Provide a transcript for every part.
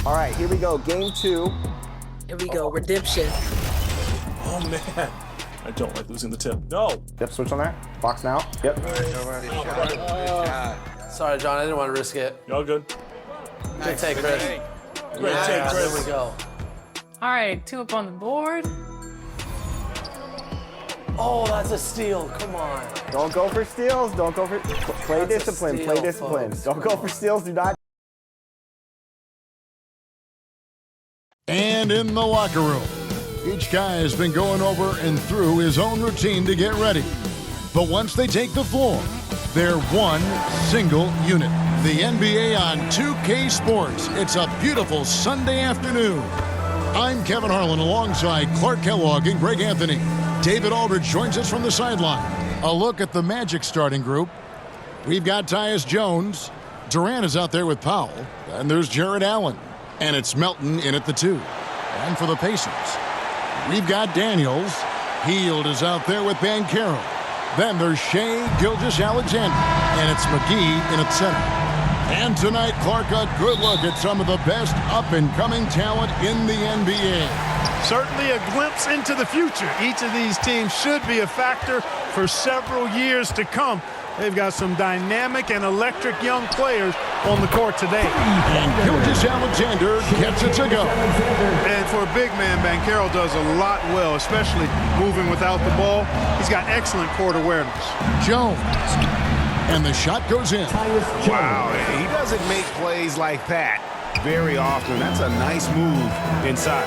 All right, here we go. Game 2. Here we go. Redemption. Oh, man. I don't like losing the tip. No. Yep, switch on that. Box now. Yep. Sorry, John. I didn't want to risk it. Y'all good? Good take, Chris. Great take, Chris. There we go. All right, 2 up on the board. Oh, that's a steal. Come on. Don't go for steals. Don't go for... Play That's a discipline. steal, Play discipline. folks. Don't go for steals. Do not... And in the locker room, each guy has been going over and through his own routine to get ready. But once they take the floor, they're one single unit. The NBA on 2K Sports. It's a beautiful Sunday afternoon. I'm Kevin Harlan alongside Clark Kellogg and Greg Anthony. David Aldridge joins us from the sideline. A look at the Magic starting group. We've got Tyus Jones. Durant is out there with Powell. And there's Jarrett Allen. And it's Melton in at the 2. And for the Pacers, we've got Daniels. Hield is out there with Banchero. Then there's Shea Gilgeous-Alexander. And it's McGee in at center. And tonight, Clark, a good look at some of the best up-and-coming talent in the NBA. Certainly a glimpse into the future. Each of these teams should be a factor for several years to come. They've got some dynamic and electric young players on the court today. And Gilgeous-Alexander gets it to go. And for a big man, Banchero does a lot well, especially moving without the ball. He's got excellent court awareness. Jones. And the shot goes in. Wow, he doesn't make plays like that very often. That's a nice move inside.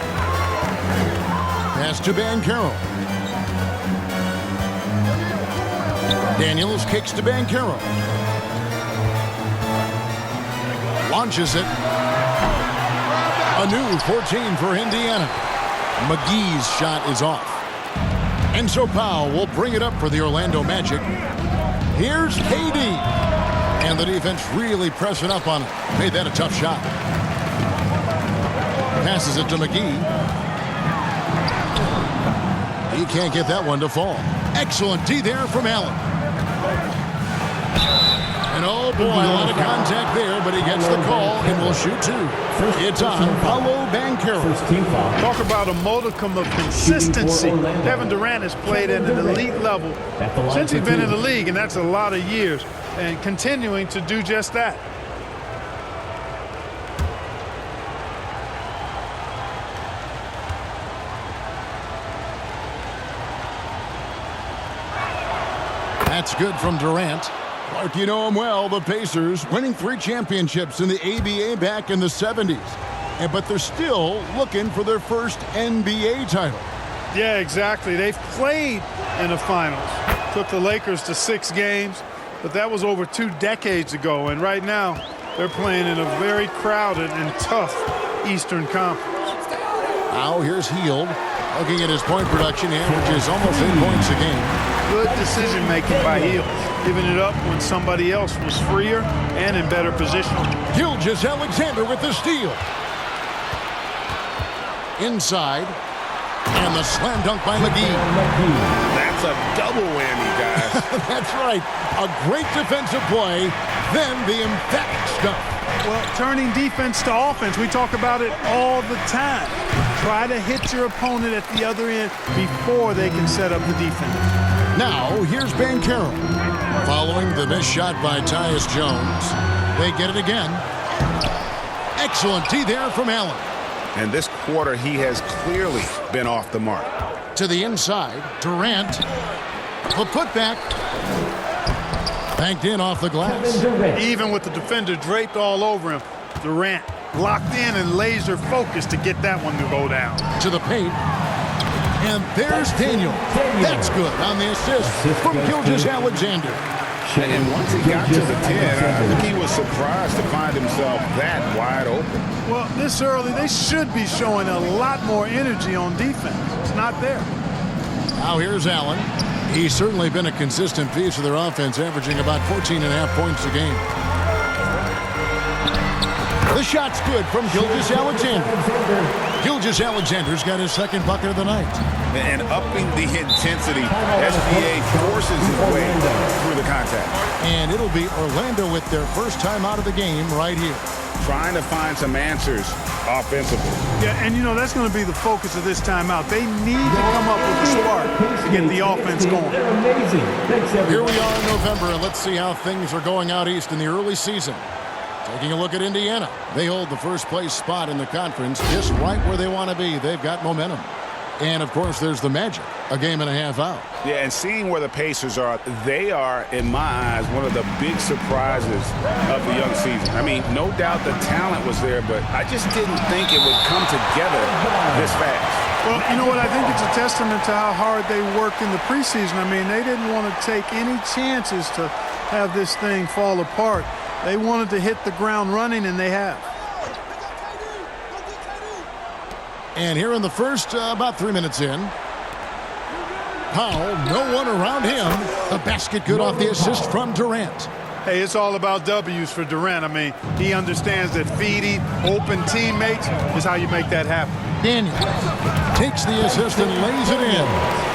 Pass to Banchero. Daniels kicks to Banchero. Launches it. A new 14 for Indiana. McGee's shot is off. And so Powell will bring it up for the Orlando Magic. Here's KD. And the defense really pressing up on it. Made that a tough shot. Passes it to McGee. He can't get that one to fall. Excellent D there from Allen. And oh boy, a lot of contact there, but he gets the call and will shoot 2. It's on Paolo Banchero. Talk about a modicum of consistency. Kevin Durant has played at an elite level since he's been in the league, and that's a lot of years, and continuing to do just that. That's good from Durant. Clark, you know him well, the Pacers, winning 3 championships in the ABA back in the 70s. But they're still looking for their first NBA title. Yeah, exactly. They've played in the finals. Took the Lakers to 6 games, but that was over 2 decades ago. And right now, they're playing in a very crowded and tough Eastern Conference. Now here's Hield. Looking at his point production, he averages almost 8 points a game. Good decision-making by Hield, giving it up when somebody else was freer and in better position. Gilgeous-Alexander with the steal. Inside. And the slam dunk by McGee. That's a double whammy, guys. That's right. A great defensive play, then the emphatic stuff. Well, turning defense to offense, we talk about it all the time. Try to hit your opponent at the other end before they can set up the defense. Now, here's Banchero. Following the missed shot by Tyus Jones. They get it again. Excellent D there from Allen. And this quarter, he has clearly been off the mark. To the inside, Durant. The putback. Banked in off the glass. Even with the defender draped all over him, Durant locked in and laser focused to get that one to go down. To the paint. And there's Daniel. That's good on the assist from Gilgeous-Alexander. And once he got to the 10, I think he was surprised to find himself that wide open. Well, this early, they should be showing a lot more energy on defense. It's not there. Now here's Allen. He's certainly been a consistent piece of their offense, averaging about 14.5 points a game. The shot's good from Gilgeous-Alexander. Gilgeous-Alexander's got his 2nd bucket of the night. And upping the intensity, SGA forces his way through the contact. And it'll be Orlando with their first time out of the game right here. trying to find some answers offensively. Yeah, and you know, that's going to be the focus of this timeout. They need to come up with a spark to get the offense going. Here we are in November, and let's see how things are going out east in the early season. Taking a look at Indiana. They hold the first place spot in the conference, just right where they want to be. They've got momentum. And, of course, there's the Magic, a game and a half out. Yeah, and seeing where the Pacers are, they are, in my eyes, one of the big surprises of the young season. I mean, no doubt the talent was there, but I just didn't think it would come together this fast. Well, you know what? I think it's a testament to how hard they worked in the preseason. I mean, they didn't want to take any chances to have this thing fall apart. They wanted to hit the ground running, and they have. And here in the first, about 3 minutes in, Powell, no one around him. The basket good off the assist from Durant. Hey, it's all about W's for Durant. I mean, he understands that feeding open teammates is how you make that happen. Daniels takes the assist and lays it in.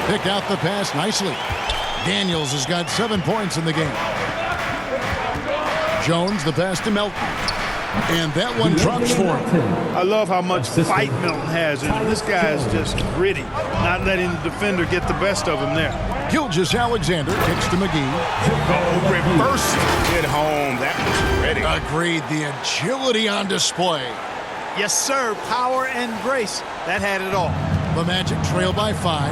Pick out the pass nicely. Daniels has got 7 points in the game. Jones, the pass to Melton. And that one drops for him. I love how much fight Milton has in him. This guy is just gritty, not letting the defender get the best of him there. Gilgeous-Alexander kicks to McGee. Oh, reverse hit home. That was ready. Agreed. The agility on display. Yes, sir. Power and grace. That had it all. The Magic trail by 5.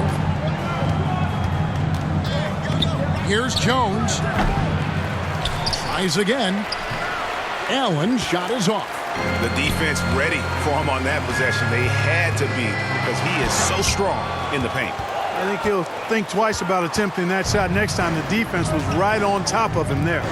Here's Jones. Tries again. Allen shot is off. The defense ready for him on that possession. They had to be because he is so strong in the paint. I think he'll think twice about attempting that shot next time. The defense was right on top of him there.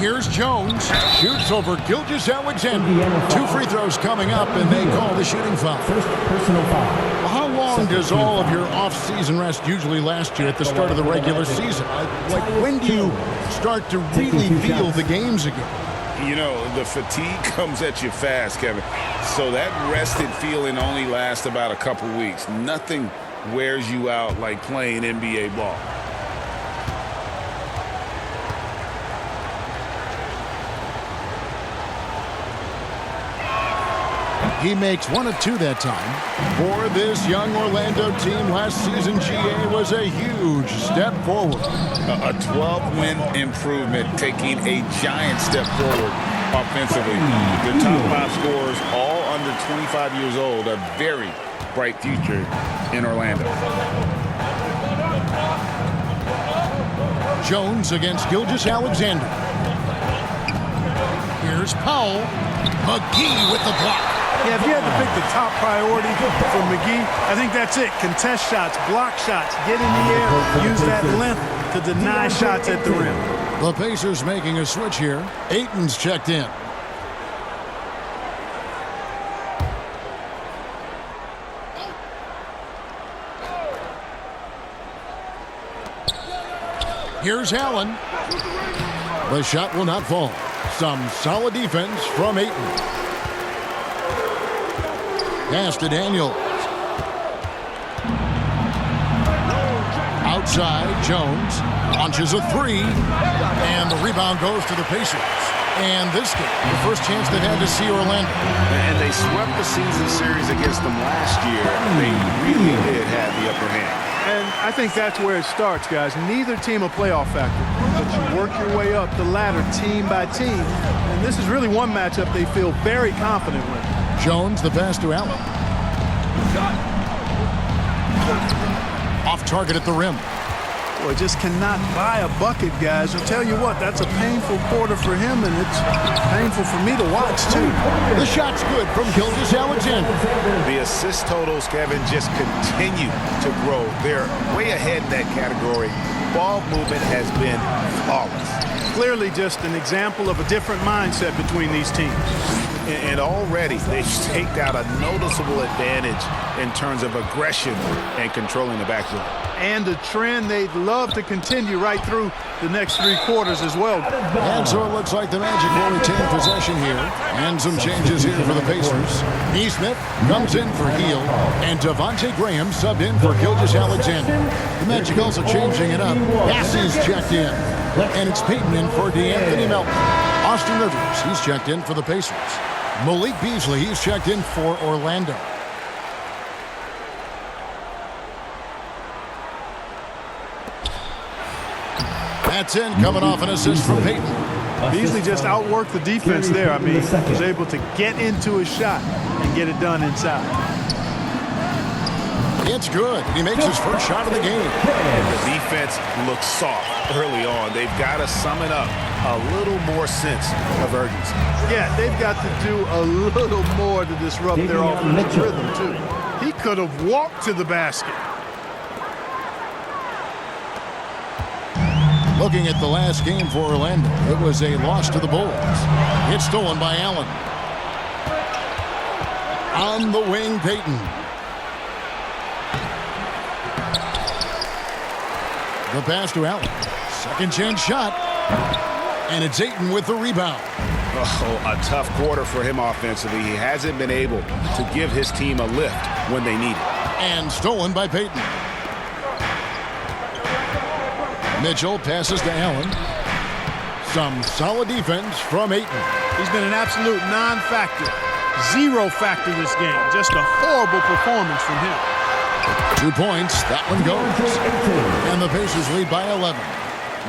Here's Jones. Shoots over Gilgeous-Alexander. 2 free throws coming up, and they call the shooting foul. First personal foul. Well, how long does all of your off-season rest usually last you at the start of the regular season? Like, when do you start to really feel the games again? You know, the fatigue comes at you fast, Kevin. So that rested feeling only lasts about a couple weeks. Nothing wears you out like playing NBA ball. He makes 1 of 2 that time. For this young Orlando team, last season GA was a huge step forward. A 12-win improvement, taking a giant step forward offensively. The top 5 scorers, all under 25 years old, a very bright future in Orlando. Jones against Gilgeous-Alexander. Here's Powell. McGee with the block. Yeah, if you had to pick the top priority for McGee, I think that's it. Contest shots, block shots, get in the air, use that length to deny shots at the rim. The Pacers making a switch here. Ayton's checked in. Here's Allen. The shot will not fall. Some solid defense from Ayton. Pass to Daniels. Outside, Jones launches a 3, and the rebound goes to the Pacers. And this game, the first chance they've had to see Orlando. And they swept the season series against them last year. They really did have the upper hand. And I think that's where it starts, guys. Neither team a playoff factor, but you work your way up the ladder team by team. And this is really one matchup they feel very confident with. Jones, the pass to Allen. Off target at the rim. Boy, just cannot buy a bucket, guys. I'll tell you what, that's a painful quarter for him, and it's painful for me to watch, too. The shot's good from Gilgeous-Alexander. The assist totals, Kevin, just continue to grow. They're way ahead in that category. Ball movement has been flawless. Clearly just an example of a different mindset between these teams. And already they've staked out a noticeable advantage in terms of aggression and controlling the backcourt. And a trend they'd love to continue right through the next 3 quarters as well. And so it looks like the Magic will retain possession here. And some changes here for the Pacers. Neesmith comes in for Heel, and Devontae Graham subbed in for Gilgeous-Alexander. The Magic also changing it up. Bassey's checked in, and it's Peyton in for DeAnthony Melton. Austin Rivers, he's checked in for the Pacers. Malik Beasley, he's checked in for Orlando. That's in, coming off an assist from Peyton. Beasley just outworked the defense there. I mean, he was able to get into his shot and get it done inside. It's good. He makes his first shot of the game. And the defense looks soft early on. They've got to sum it up a little more sense of urgency. Yeah, they've got to do a little more to disrupt their offensive rhythm, too. He could have walked to the basket. Looking at the last game for Orlando, it was a loss to the Bulls. It's stolen by Allen. On the wing, Peyton. The pass to Allen. Second chance shot. And it's Ayton with the rebound. Oh, a tough quarter for him offensively. He hasn't been able to give his team a lift when they need it. And stolen by Peyton. Mitchell passes to Allen. Some solid defense from Ayton. He's been an absolute non-factor. Zero factor this game. Just a horrible performance from him. 2 points. That one goes. And the Pacers lead by 11.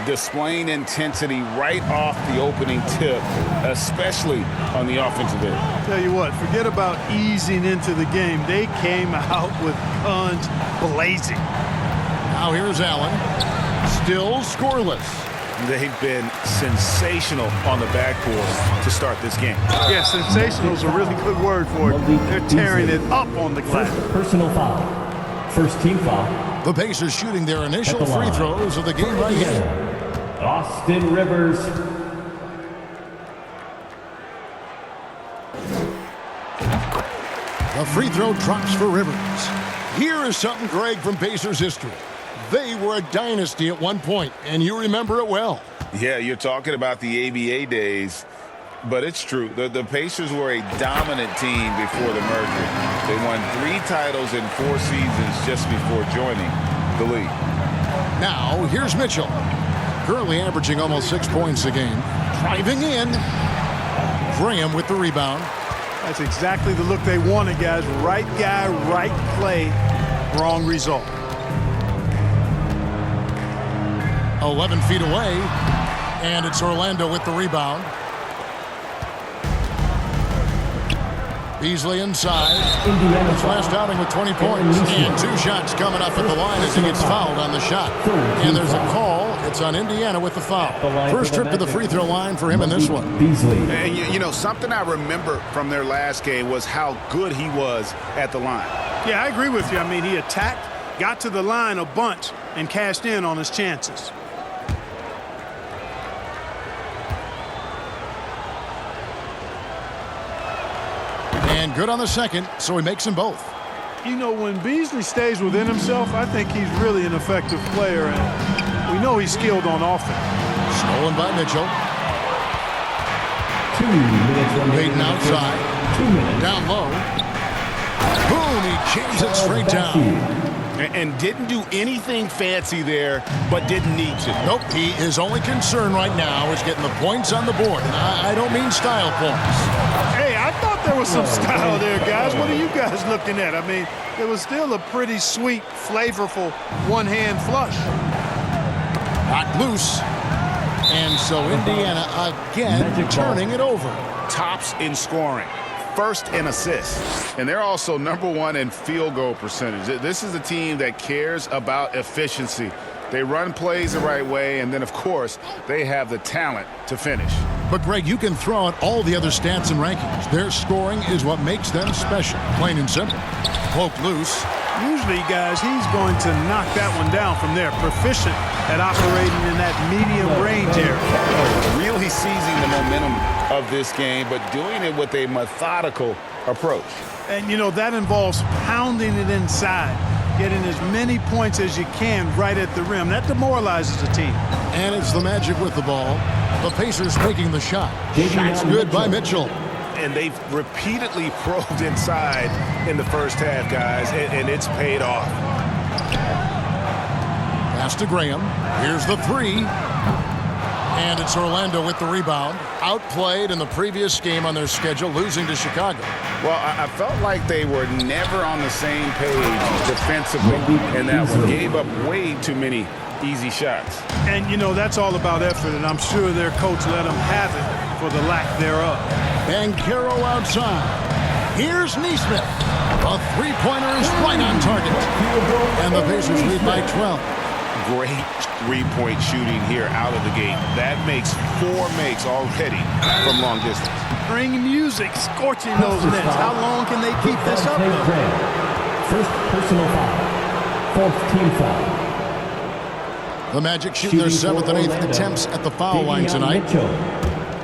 Displaying intensity right off the opening tip, especially on the offensive end. Tell you what, forget about easing into the game. They came out with guns blazing. Now here's Allen. Still scoreless. They've been sensational on the backboard to start this game. Yeah, sensational is a really good word for it. They're tearing it up on the glass. Personal foul. First team foul. The Pacers shooting their initial free throws of the game right here. Austin Rivers. The free throw drops for Rivers. Here is something, Greg, from Pacers history. They were a dynasty at one point, and you remember it well. Yeah, you're talking about the ABA days, but it's true. The Pacers were a dominant team before the merger. They won 3 titles in 4 seasons just before joining the league. Now, here's Mitchell. Currently averaging almost 6 points a game. Driving in. Graham with the rebound. That's exactly the look they wanted, guys. Right guy, right play, wrong result. 11 feet away, and it's Orlando with the rebound. Beasley inside. His last outing with 20 points. And 2 shots coming up at the line as he gets fouled on the shot. And there's a call. It's on Indiana with the foul. First trip to the free throw line for him in this one. And you know, something I remember from their last game was how good he was at the line. Yeah, I agree with you. I mean, he attacked, got to the line a bunch, and cashed in on his chances. And good on the second, so he makes them both. You know, when Beasley stays within himself, I think he's really an effective player, and we know he's skilled on offense. Stolen by Mitchell. 2 minutes remaining. Peyton outside. 2 minutes. Down low. Boom, he jams it straight down. And didn't do anything fancy there, but didn't need to. Nope, his only concern right now is getting the points on the board. And I don't mean style points. Hey, I thought there was some style there, guys. What are you guys looking at? I mean, it was still a pretty sweet, flavorful one-hand flush. Not loose. And so Indiana again turning it over. Tops in scoring. First in assists. And they're also #1 in field goal percentage. This is a team that cares about efficiency. They run plays the right way, and then, of course, they have the talent to finish. But, Greg, you can throw out all the other stats and rankings. Their scoring is what makes them special, plain and simple. Poke loose. Usually, guys, he's going to knock that one down from there. Proficient at operating in that medium range area. Really seizing the momentum of this game, but doing it with a methodical approach. And, you know, that involves pounding it inside, getting as many points as you can right at the rim. That demoralizes a team. And it's the Magic with the ball. The Pacers taking the shot. Shot's good by Mitchell. And they've repeatedly probed inside in the first half, guys, and it's paid off. Pass to Graham. Here's the 3. And it's Orlando with the rebound. Outplayed in the previous game on their schedule, losing to Chicago. Well, I felt like they were never on the same page defensively, and that one gave up way too many easy shots. And, you know, that's all about effort, and I'm sure their coach let them have it for the lack thereof. And Carroll outside. Here's Neesmith. A three-pointer is right on target. And the Pacers lead by 12. Great three-point shooting here out of the gate. That makes 4 makes already from long distance. Bring music, scorching those nets. How long can they keep this up? First personal foul. Fourth team foul. The Magic shoot their 7th and 8th attempts at the foul line tonight. Mitchell.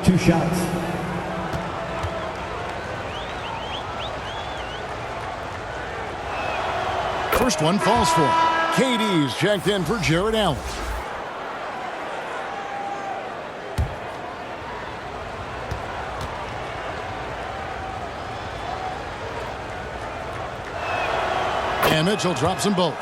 2 shots. First one falls for him. KD's checked in for Jared Allen. And Mitchell drops them both.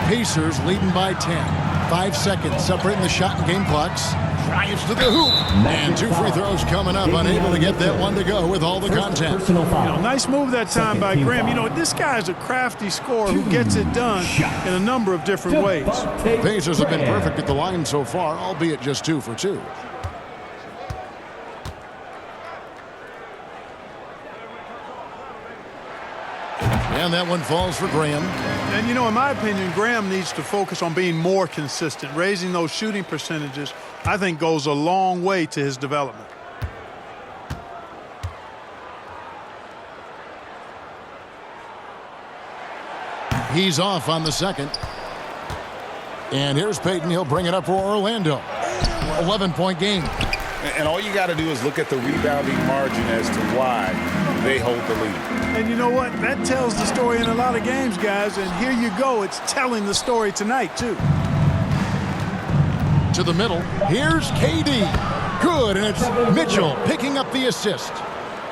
Pacers leading by 10. 5 seconds separating the shot and game clocks. Drives to the hoop. And 2 free throws coming up. Unable to get that one to go with all the contact. You know, nice move that time by Graham. You know, this guy's a crafty scorer who gets it done in a number of different ways. Pacers have been perfect at the line so far, albeit just 2 for 2. And that one falls for Graham. And, you know, in my opinion, Graham needs to focus on being more consistent. Raising those shooting percentages, I think, goes a long way to his development. He's off on the second. And here's Payton. He'll bring it up for Orlando. 11-point game. And all you got to do is look at the rebounding margin as to why they hold the lead. And you know what? That tells the story in a lot of games, guys. And here you go. It's telling the story tonight, too. To the middle. Here's KD. Good, and it's Mitchell picking up the assist.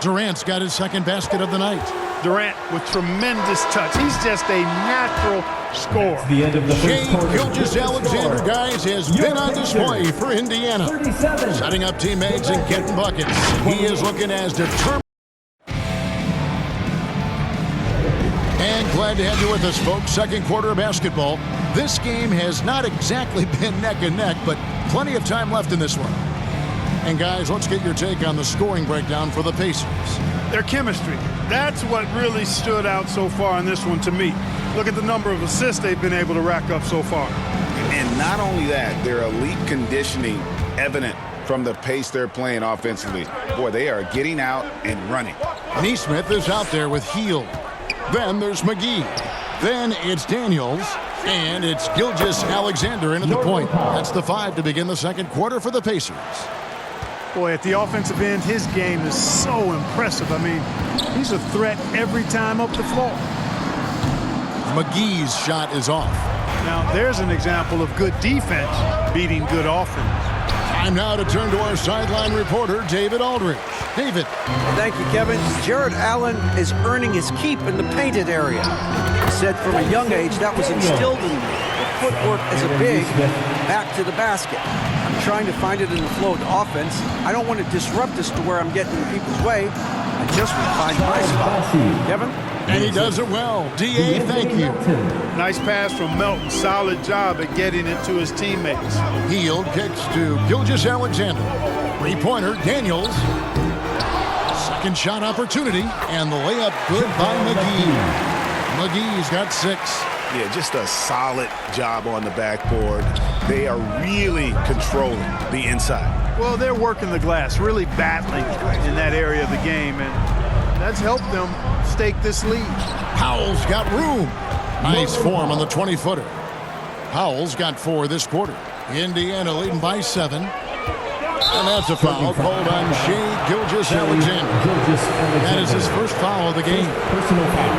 Durant's got his second basket of the night. Durant with tremendous touch. He's just a natural scorer. The end of the Shai first quarter. Gilgeous-Alexander, guys, has been on display for Indiana. 37. Setting up teammates and getting buckets. He is looking as determined. And glad to have you with us, folks. Second quarter of basketball. This game has not exactly been neck and neck, but plenty of time left in this one. And guys, let's get your take on the scoring breakdown for the Pacers. Their chemistry. That's what really stood out so far in this one to me. Look at the number of assists they've been able to rack up so far. And not only that, their elite conditioning evident from the pace they're playing offensively. Boy, they are getting out and running. Neesmith is out there with Hield. Then there's McGee. Then it's Daniels. And it's Gilgeous-Alexander in at the point. That's the 5 to begin the second quarter for the Pacers. Boy, at the offensive end, his game is so impressive. I mean, he's a threat every time up the floor. McGee's shot is off. Now, there's an example of good defense beating good offense. Time now to turn to our sideline reporter, David Aldridge. David. Thank you, Kevin. Jared Allen is earning his keep in the painted area. He said from a young age that was instilled in me. The footwork as a big, back to the basket. I'm trying to find it in the flow of the offense. I don't want to disrupt this to where I'm getting in people's way. I just want to find my spot. Kevin? And he does it well. D.A., thank you. Nice pass from Melton. Solid job at getting it to his teammates. Hield kicks to Gilgeous-Alexander. Three-pointer, Daniels. Second shot opportunity, and the layup good by McGee. McGee's got 6. Yeah, just a solid job on the backboard. They are really controlling the inside. Well, they're working the glass, really battling in that area of the game, and that's helped them stake this lead. Powell's got room. Nice form on the 20-footer. Powell's got 4 this quarter. Indiana leading by 7. And that's a foul called on Shai Gilgeous-Alexander. That is his first foul of the game.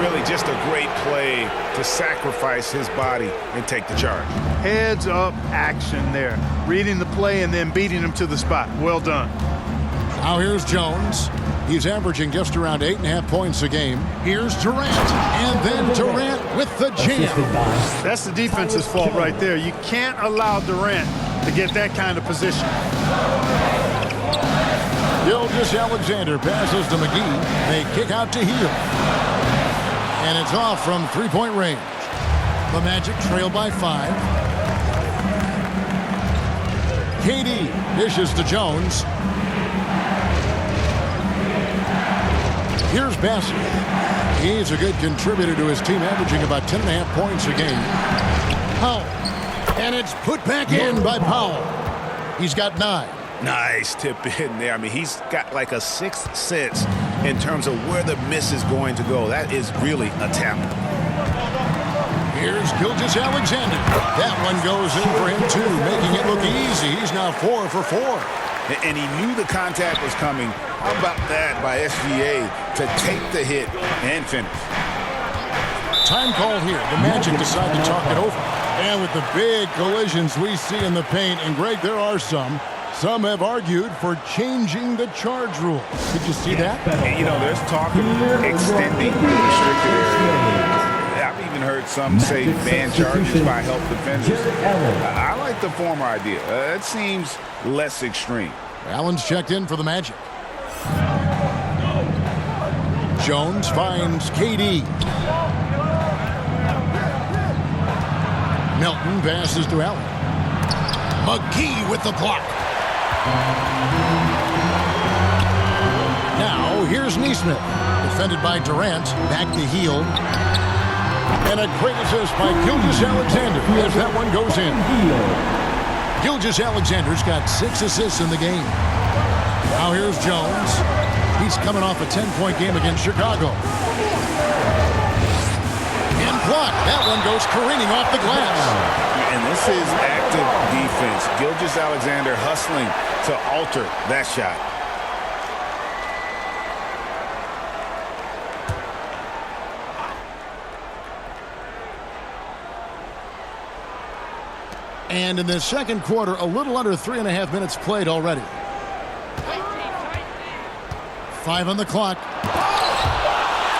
Really just a great play to sacrifice his body and take the charge. Heads up action there. Reading the play and then beating him to the spot. Well done. Now here's Jones. He's averaging just around 8.5 points a game. Here's Durant. And then Durant with the jam. That's the defense's fault right there. You can't allow Durant to get that kind of position. Gilgeous-Alexander passes to McGee. They kick out to Hield. And it's off from three-point range. The Magic trail by 5. KD dishes to Jones. Here's Bassett. He's a good contributor to his team, averaging about 10.5 points a game. Powell. And it's put back in by Powell. He's got 9. Nice tip in there. I mean, he's got like a sixth sense in terms of where the miss is going to go. That is really a tap. Here's Gilgeous-Alexander. That one goes in for him, too, making it look easy. He's now 4 for 4. And he knew the contact was coming. How about that by SGA to take the hit and finish? Time call here. The Magic decide to talk it over. And with the big collisions we see in the paint, and Greg, there are some have argued for changing the charge rule. Did you see that? And, you know, there's talk of extending the restricted area. I've even heard some say ban charges by help defenders. I like the former idea. It seems less extreme. Allen's checked in for the Magic. Jones finds KD. Melton passes to Allen. McGee with the block. Now here's Neesmith. Defended by Durant. Back to Hield. And a great assist by Gilgeous-Alexander as that one goes in. Gilgeous-Alexander's got 6 assists in the game. Now here's Jones. He's coming off a 10-point game against Chicago. And blocked. That one goes careening off the glass. And this is active defense. Gilgeous-Alexander hustling to alter that shot. And in the second quarter, a little under 3.5 minutes played already. 5 on the clock.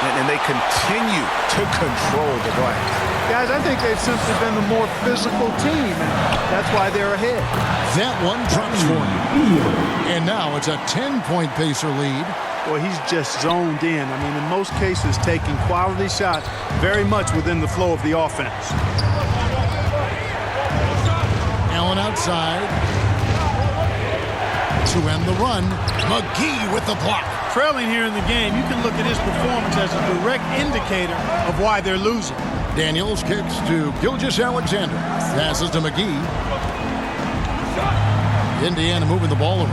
And they continue to control the glass. Guys, I think they've simply been the more physical team, and that's why they're ahead. That one drops for him. And now it's a 10-point Pacer lead. Well, he's just zoned in. I mean, in most cases, taking quality shots very much within the flow of the offense. Allen outside. To end the run, McGee with the block. Trailing here in the game, you can look at his performance as a direct indicator of why they're losing. Daniels kicks to Gilgeous-Alexander. Passes to McGee. Indiana moving the ball around.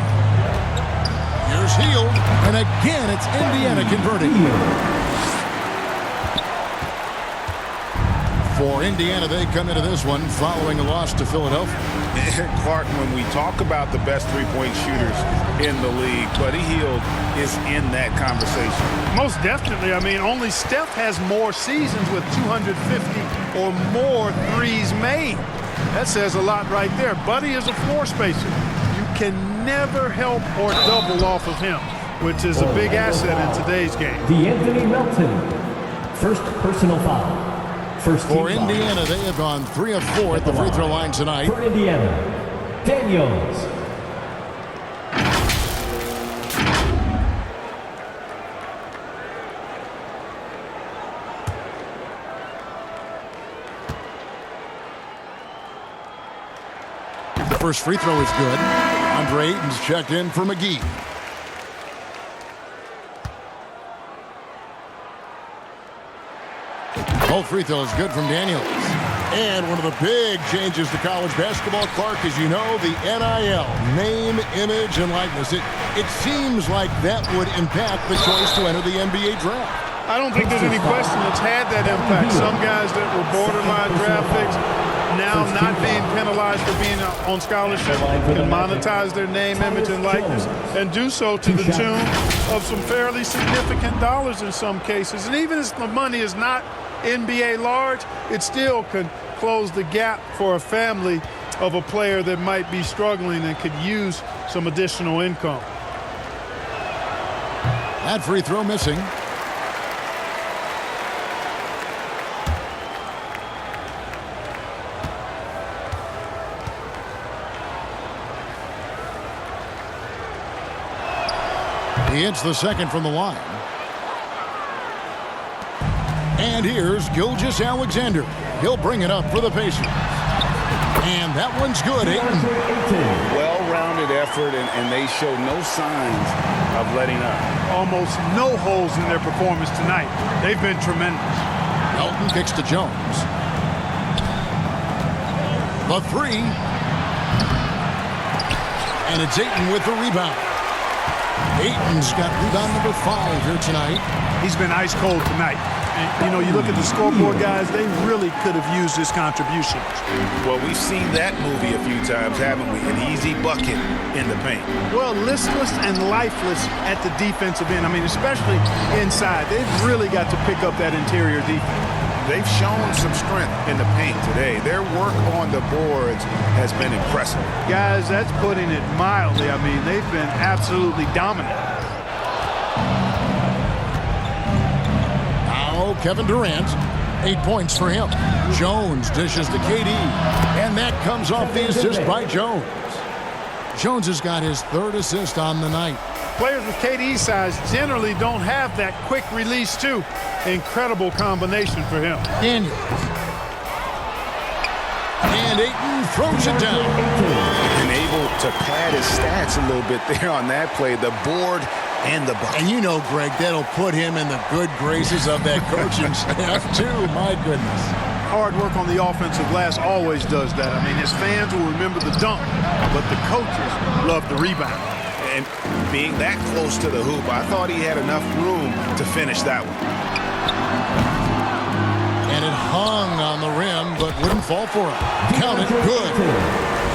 Here's Hield. And again, it's Indiana converting. For Indiana, they come into this one following a loss to Philadelphia. Clark, when we talk about the best three-point shooters in the league, Buddy Hield is in that conversation. Most definitely. I mean, only Steph has more seasons with 250 or more threes made. That says a lot right there. Buddy is a floor spacer. You can never help or double off of him, which is a big asset in today's game. D'Anthony Melton, first personal foul. For Indiana, they have gone 3 of 4 at the free throw line tonight. For Indiana, Daniels. The first free throw is good. Andre Ayton's checked in for McGee. Both free throws good from Daniels. And one of the big changes to college basketball, Clark, as you know, the NIL, name, image, and likeness. It seems like that would impact the choice to enter the NBA draft. I don't think there's any question it's had that impact. Some guys that were borderline draft picks now not being penalized for being on scholarship can monetize their name, image, and likeness and do so to the tune of some fairly significant dollars in some cases. And even if the money is not NBA large, it still could close the gap for a family of a player that might be struggling and could use some additional income. That free throw missing. He hits the second from the line. And here's Gilgeous Alexander. He'll bring it up for the Pacers. And that one's good, Ayton. Well-rounded effort, and they show no signs of letting up. Almost no holes in their performance tonight. They've been tremendous. Elton kicks to Jones. The three. And it's Ayton with the rebound. Ayton's got rebound number 5 here tonight. He's been ice cold tonight. And, you know, you look at the scoreboard, guys, they really could have used his contributions. Well, we've seen that movie a few times, haven't we? An easy bucket in the paint. Well, listless and lifeless at the defensive end. I mean, especially inside. They've really got to pick up that interior defense. They've shown some strength in the paint today. Their work on the boards has been impressive. Guys, that's putting it mildly. I mean, they've been absolutely dominant. Now Kevin Durant, 8 points for him. Jones dishes to KD, and that comes off the assist by Jones. Jones has got his 3rd assist on the night. Players with KD's size generally don't have that quick release, too. Incredible combination for him. Daniels. And Ayton throws it down. And able to pad his stats a little bit there on that play. The board and the bucket. And you know, Greg, that'll put him in the good graces of that coaching staff, too. My goodness. Hard work on the offensive glass always does that. I mean, his fans will remember the dunk, but the coaches love the rebound. And being that close to the hoop, I thought he had enough room to finish that one. And it hung on the rim, but wouldn't fall for him. Count it, good.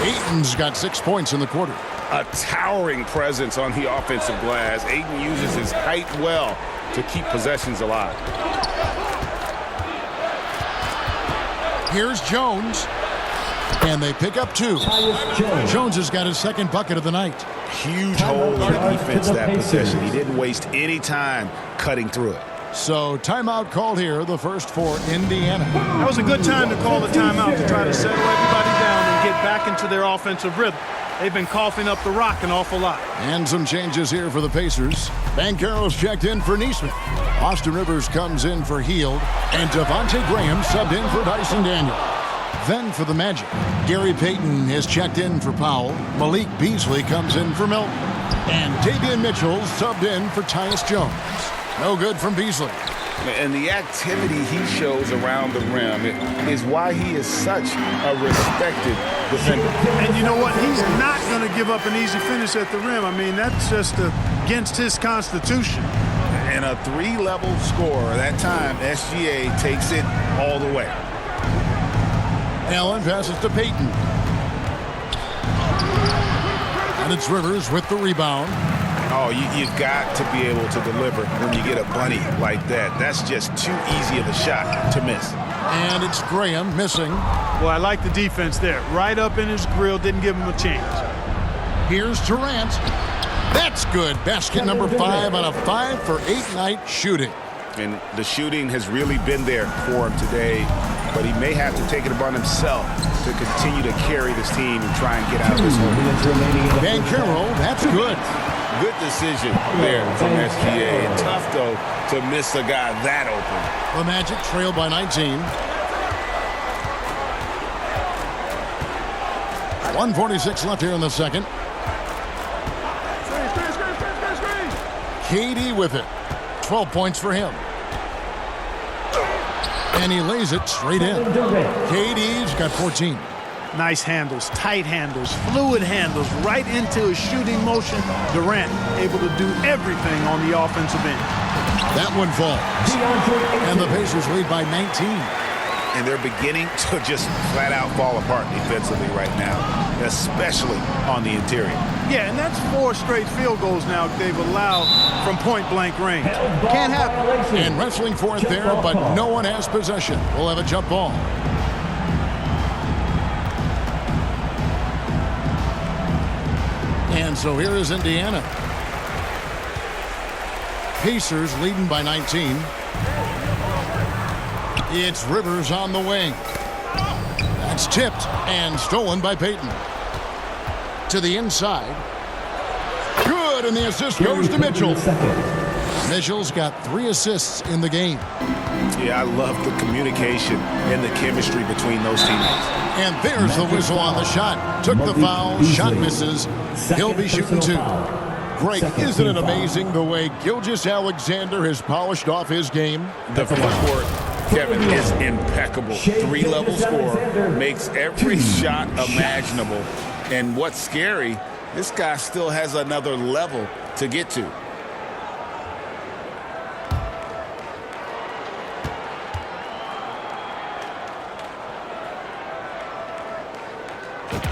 Ayton's got 6 points in the quarter. A towering presence on the offensive glass. Ayton uses his height well to keep possessions alive. Here's Jones. And they pick up 2. Jones has got his 2nd bucket of the night. Huge hole in the defense that possession. He didn't waste any time cutting through it. So timeout called here, the first for Indiana. That was a good time to call the timeout to try to settle everybody down and get back into their offensive rhythm. They've been coughing up the rock an awful lot. And some changes here for the Pacers. Banchero's checked in for Neesmith. Austin Rivers comes in for Hield. And Devontae Graham subbed in for Dyson Daniel. Then for the Magic, Gary Payton is checked in for Powell. Malik Beasley comes in for Milton. And Davion Mitchell subbed in for Tyus Jones. No good from Beasley. And the activity he shows around the rim is why he is such a respected defender. And you know what? He's not going to give up an easy finish at the rim. I mean, that's just against his constitution. And a 3-level scorer. That time, SGA takes it all the way. Allen passes to Payton. And it's Rivers with the rebound. Oh, you got to be able to deliver when you get a bunny like that. That's just too easy of a shot to miss. And it's Graham missing. Well, I like the defense there. Right up in his grill, didn't give him a chance. Here's Durant. That's good. Basket number 5 on a 5-for-8 night shooting. And the shooting has really been there for him today, but he may have to take it upon himself to continue to carry this team and try and get out of this hole. Banchero, that's good. Good decision there from SGA. And tough, though, to miss a guy that open. The Magic trail by 19. 1:46 left here in the second. KD with it. 12 points for him. And he lays it straight in. KD's got 14. Nice handles, tight handles, fluid handles, right into his shooting motion. Durant able to do everything on the offensive end. That one falls. And the Pacers lead by 19. And they're beginning to just flat out fall apart defensively right now, especially on the interior. Yeah, and that's 4 straight field goals now they've allowed from point-blank range. Can't happen. And wrestling for it there, but no one has possession. We'll have a jump ball. And so here is Indiana. Pacers leading by 19. It's Rivers on the wing. That's tipped and stolen by Payton. To the inside. Good, and the assist goes to Mitchell. Mitchell's got 3 assists in the game. Yeah, I love the communication and the chemistry between those teammates. And there's the whistle on the shot. Took the foul, shot misses. He'll be shooting 2. Greg, isn't it amazing the way Gilgeous-Alexander has polished off his game? The footwork, Kevin, is impeccable. 3-level scorer, makes every shot imaginable. And what's scary, this guy still has another level to get to.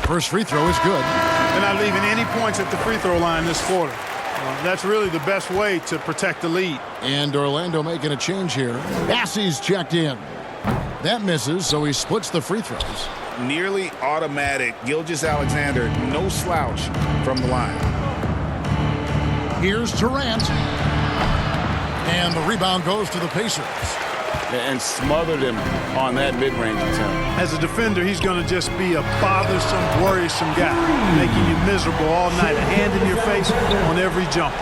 First free throw is good. They're not leaving any points at the free throw line this quarter. That's really the best way to protect the lead. And Orlando making a change here. Bassey's checked in. That misses, so he splits the free throws. Nearly automatic. Gilgeous-Alexander, no slouch from the line. Here's Durant. And the rebound goes to the Pacers. And smothered him on that mid-range attempt. As a defender, he's going to just be a bothersome, worrisome guy, making you miserable all night, a hand in your face on every jump.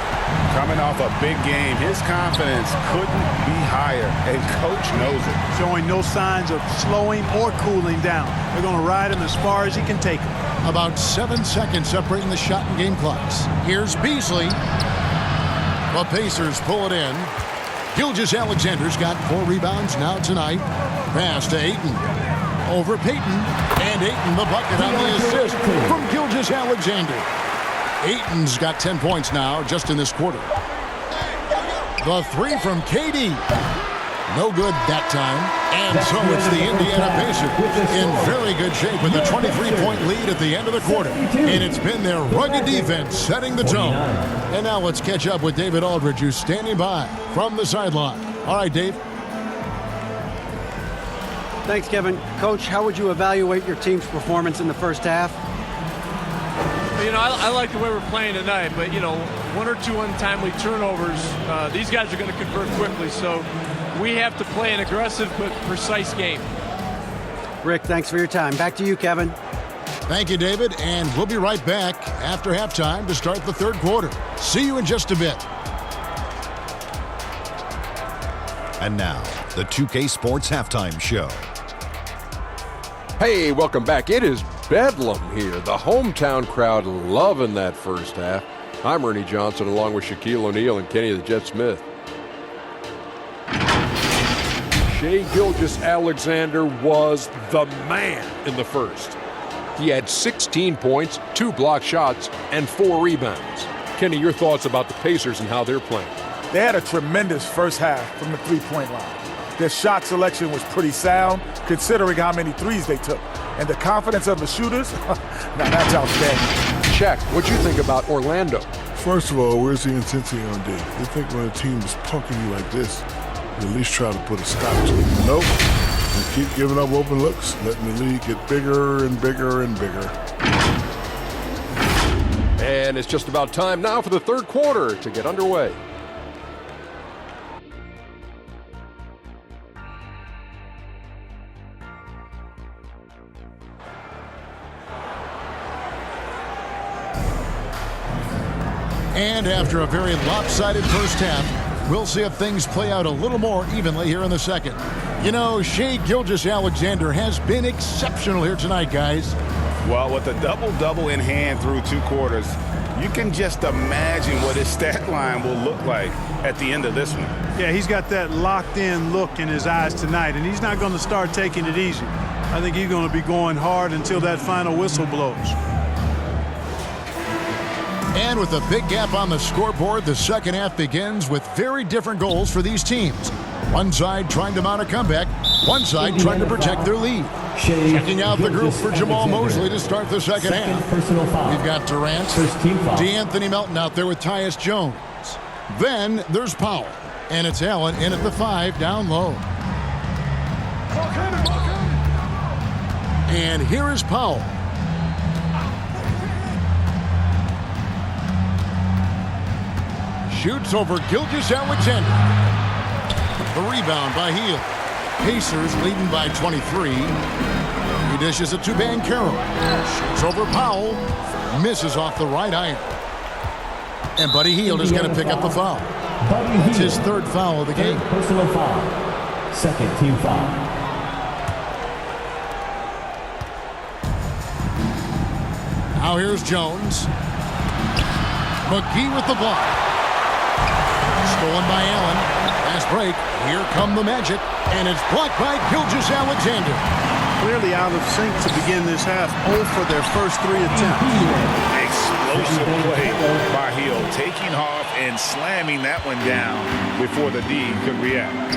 Coming off a big game, his confidence couldn't be higher, and Coach knows it. Showing no signs of slowing or cooling down. They're going to ride him as far as he can take him. About 7 seconds separating the shot and game clocks. Here's Beasley. The Pacers pull it in. Gilgeous-Alexander's got 4 rebounds now tonight. Pass to Ayton. Over Payton. And Ayton the bucket on the assist from Gilgeous-Alexander. Ayton's got 10 points now just in this quarter. The 3 from KD. No good that time. And so it's the Indiana Pacers in very good shape with a 23-point lead at the end of the quarter. And it's been their rugged defense setting the tone. And now let's catch up with David Aldridge, who's standing by from the sideline. All right, Dave. Thanks, Kevin. Coach, how would you evaluate your team's performance in the first half? You know, I like the way we're playing tonight, but, 1 or 2 untimely turnovers, these guys are going to convert quickly, so we have to play an aggressive but precise game. Rick, thanks for your time. Back to you, Kevin. Thank you, David, and we'll be right back after halftime to start the third quarter. See you in just a bit. And now, the 2K Sports Halftime Show. Hey, welcome back. It is bedlam here. The hometown crowd loving that first half. I'm Ernie Johnson along with Shaquille O'Neal and Kenny the Jet Smith. Shai Gilgeous-Alexander was the man in the first. He had 16 points, 2 blocked shots, and 4 rebounds. Kenny, your thoughts about the Pacers and how they're playing? They had a tremendous first half from the three-point line. Their shot selection was pretty sound, considering how many threes they took. And the confidence of the shooters, now that's outstanding. Shaq, what'd you think about Orlando? First of all, where's the intensity on D? You think when a team is punking you like this, you at least try to put a stop to it. Nope. You keep giving up open looks, letting the lead get bigger and bigger and bigger. And it's just about time now for the third quarter to get underway. And after a very lopsided first half, we'll see if things play out a little more evenly here in the second. You know, Shai Gilgeous-Alexander has been exceptional here tonight, guys. Well, with a double-double in hand through 2 quarters, you can just imagine what his stat line will look like at the end of this one. Yeah, he's got that locked-in look in his eyes tonight, and he's not going to start taking it easy. I think he's going to be going hard until that final whistle blows. And with a big gap on the scoreboard, the second half begins with very different goals for these teams. One side trying to mount a comeback, one side trying to protect their lead. Checking out the group for Jamal Mosley to start the second half. We've got Durant, DeAnthony Melton out there with Tyus Jones. Then there's Powell, and it's Allen in at the 5 down low. And here is Powell. shoots over Gilgeous Alexander. The rebound by Hield. Pacers leading by 23. He dishes it to Banchero. Shoots over Powell. Misses off the right iron. And Buddy Hield is going to pick up the foul. It's his third foul of the game. Personal foul. Second team foul. Now here's Jones. McGee with the block. Stolen by Allen. Fast break. Here come the Magic. And it's blocked by Gilgeous Alexander. Clearly out of sync to begin this half. 0 for their first 3 attempts. Explosive play by Hield, taking off and slamming that one down before the D could react.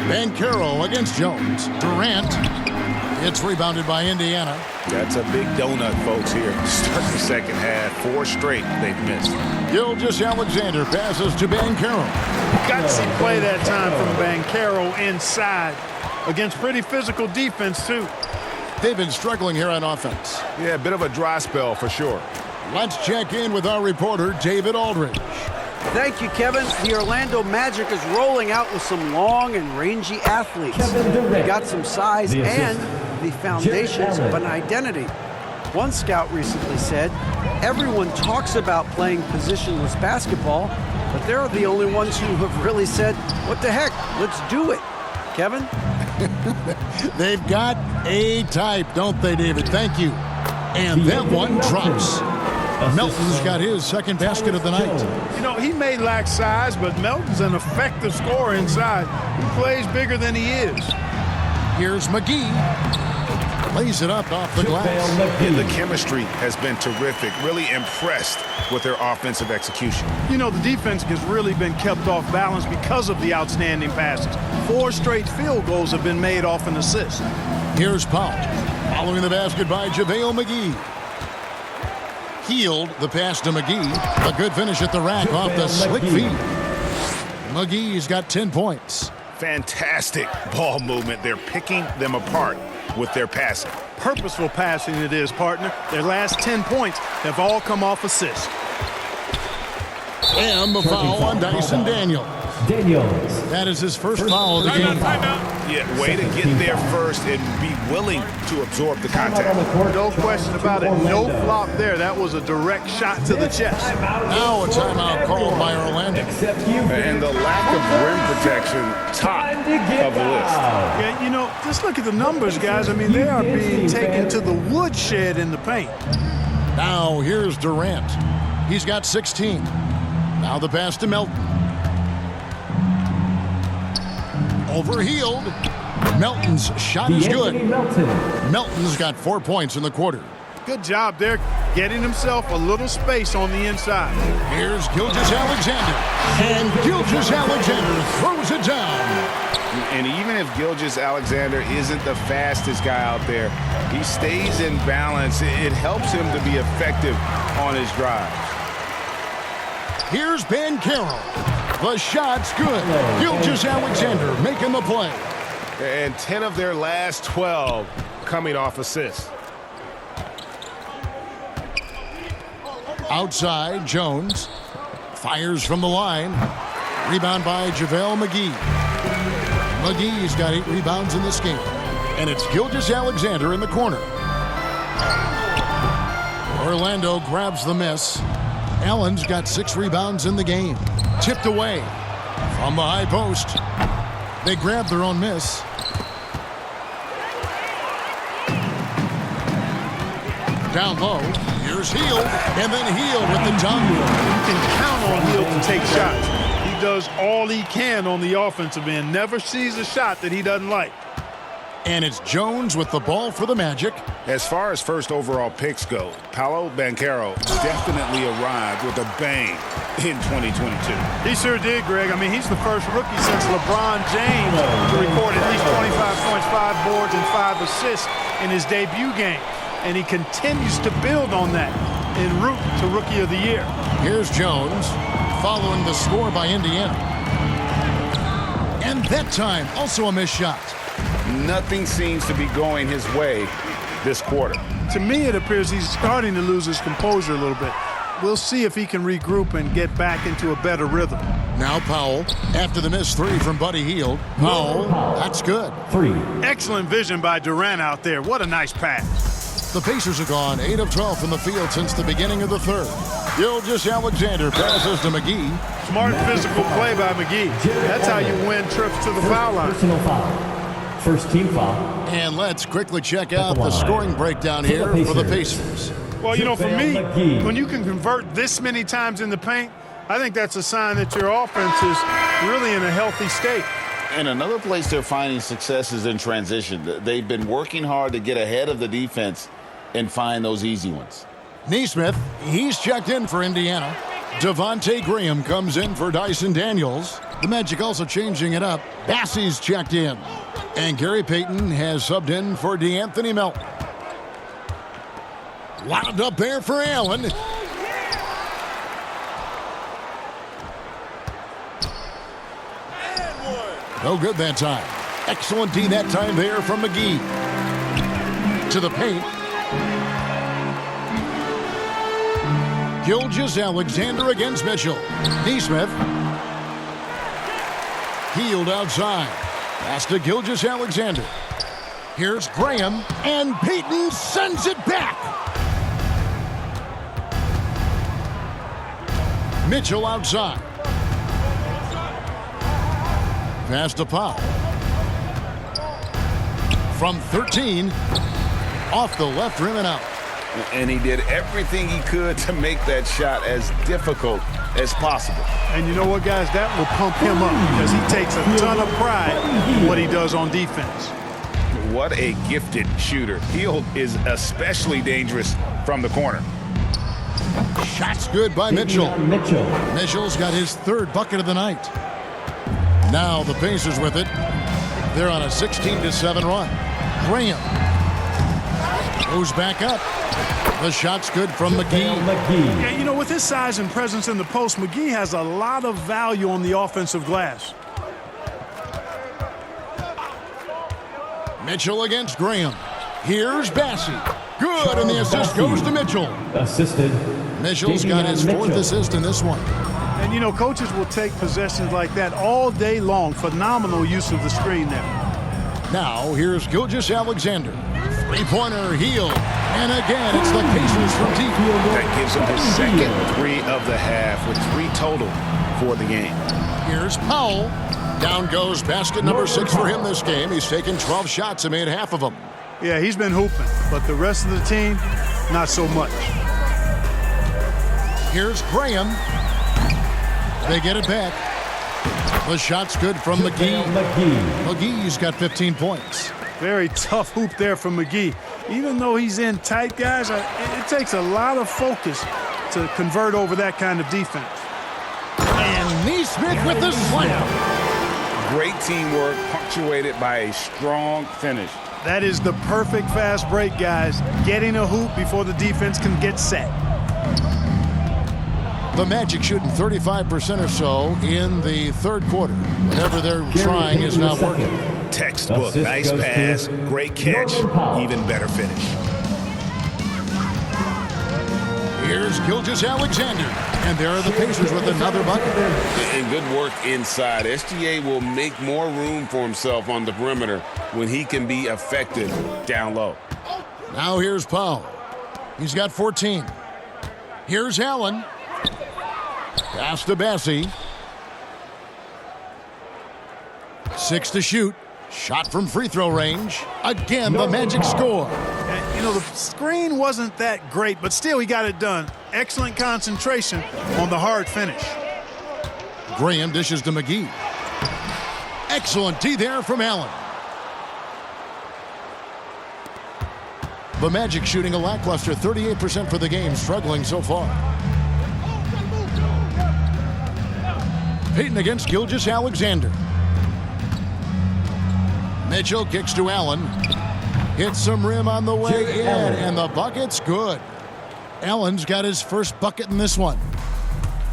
Banchero against Jones. Durant. It's rebounded by Indiana. That's a big donut, folks, here. Start the second half. 4 straight they've missed. Gilgeous Alexander passes to Banchero. Gutsy play that time from Banchero inside against pretty physical defense, too. They've been struggling here on offense. Yeah, a bit of a dry spell for sure. Let's check in with our reporter, David Aldridge. Thank you, Kevin. The Orlando Magic is rolling out with some long and rangy athletes. They got some size and the foundations of an identity. One scout recently said, everyone talks about playing positionless basketball, but they're the only ones who have really said, what the heck, let's do it. Kevin? They've got a type, don't they, David? Thank you. And that one drops. Melton's got his second basket of the night. You know, he may lack size, but Melton's an effective scorer inside. He plays bigger than he is. Here's McGee. Lays it up off the glass. And the chemistry has been terrific. Really impressed with their offensive execution. You know, the defense has really been kept off balance because of the outstanding passes. 4 straight field goals have been made off an assist. Here's Powell. Following the basket by JaVale McGee. Hield the pass to McGee. A good finish at the rack off the slick feed. McGee's got 10 points. Fantastic ball movement. They're picking them apart with their passing. Purposeful passing it is, partner. Their last 10 points have all come off assists. And the foul on Dyson Daniels. That is his first foul of the game. Yeah, way to get there first and be willing to absorb the contact. No question about it. No flop there. That was a direct shot to the chest. Now a timeout called by Orlando. And the lack of rim protection, top of the list. Yeah, you know, just look at the numbers, guys. I mean, they are being taken to the woodshed in the paint. Now here's Durant. He's got 16. Now the pass to Melton. Over Hield. Melton's shot is good. Melton's got 4 points in the quarter. Good job there, getting himself a little space on the inside. Here's Gilgeous Alexander. And Gilgeous Alexander throws it down. And even if Gilgeous Alexander isn't the fastest guy out there, he stays in balance. It helps him to be effective on his drive. Here's Banchero. The shot's good. Gilgeous Alexander making the play. And 10 of their last 12 coming off assists. Outside, Jones fires from the line. Rebound by JaVale McGee. McGee's got 8 rebounds in this game. And it's Gilgeous Alexander in the corner. Orlando grabs the miss. Allen's got 6 rebounds in the game. Tipped away from the high post. They grab their own miss. Down low, here's Hield, and then Hield with the dunk. You can count on Hield to take shots. He does all he can on the offensive end. Never sees a shot that he doesn't like. And it's Jones with the ball for the Magic. As far as first overall picks go, Paolo Banchero definitely arrived with a bang in 2022. He sure did, Greg. I mean, he's the first rookie since LeBron James to record at least 25 points, 5 boards, and 5 assists in his debut game. And he continues to build on that en route to Rookie of the Year. Here's Jones following the score by Indiana. And that time, also a missed shot. Nothing seems to be going his way this quarter. To me, it appears he's starting to lose his composure a little bit. We'll see if he can regroup and get back into a better rhythm. Now Powell, after the missed three from Buddy Hield. Powell, that's good. 3. Excellent vision by Durant out there. What a nice pass. The Pacers have gone 8 of 12 from the field since the beginning of the third. Gilgeous-Alexander passes to McGee. Smart physical play by McGee. That's how you win trips to the foul line. Personal foul. First team foul. And let's quickly check out the scoring breakdown here for the Pacers. Well, you know, for me, when you can convert this many times in the paint, I think that's a sign that your offense is really in a healthy state. And another place they're finding success is in transition. They've been working hard to get ahead of the defense and find those easy ones. Neesmith, he's checked in for Indiana. Devontae Graham comes in for Dyson Daniels. The Magic also changing it up. Bassey's checked in. And Gary Payton has subbed in for DeAnthony Melton. Lobbed up there for Allen. No good that time. Excellent D that time there from McGee. To the paint. Gilgeous-Alexander against Mitchell. Neesmith. Hield outside. Pass to Gilgeous-Alexander. Here's Graham, and Payton sends it back. Mitchell outside. Pass to Powell. From 13, off the left rim and out. And he did everything he could to make that shot as difficult as possible. And you know what, guys? That will pump him up because he takes a ton of pride in what he does on defense. What a gifted shooter. Hield is especially dangerous from the corner. Shots good by Mitchell. Mitchell's got his third bucket of the night. Now the Pacers with it. They're on a 16-7 run. Graham goes back up. The shot's good from McGee. Yeah, you know, with his size and presence in the post, McGee has a lot of value on the offensive glass. Mitchell against Graham. Here's Bassey. Good, and the assist goes to Mitchell. Assisted. Mitchell's got his fourth assist in this one. And, you know, coaches will take possessions like that all day long. Phenomenal use of the screen there. Now, here's Gilgeous-Alexander. Three-pointer, Hield. And again, it's the Pacers from deep. That gives him his second three of the half with 3 total for the game. Here's Powell. Down goes basket number 6 for him this game. He's taken 12 shots and made half of them. Yeah, he's been hooping, but the rest of the team, not so much. Here's Graham. They get it back. The shot's good from McGee. McGee's got 15 points. Very tough hoop there from McGee. Even though he's in tight, guys, it takes a lot of focus to convert over that kind of defense. And Neesmith with the slam. Great teamwork, punctuated by a strong finish. That is the perfect fast break, guys. Getting a hoop before the defense can get set. The Magic shooting 35% or so in the third quarter. Whatever they're trying is not working. Textbook, nice pass, great catch, even better finish. Here's Gilgeous-Alexander, and there are the Pacers with another bucket. And good work inside. SGA will make more room for himself on the perimeter when he can be effective down low. Now here's Powell. He's got 14. Here's Allen. Pass to Bassey. 6 to shoot. Shot from free throw range. Again, the Magic score. And, you know, the screen wasn't that great, but still he got it done. Excellent concentration on the hard finish. Graham dishes to McGee. Excellent D there from Allen. The Magic shooting a lackluster 38% for the game, struggling so far. Payton against Gilgeous-Alexander. Mitchell kicks to Allen. Hits some rim on the way in, and the bucket's good. Allen's got his first bucket in this one.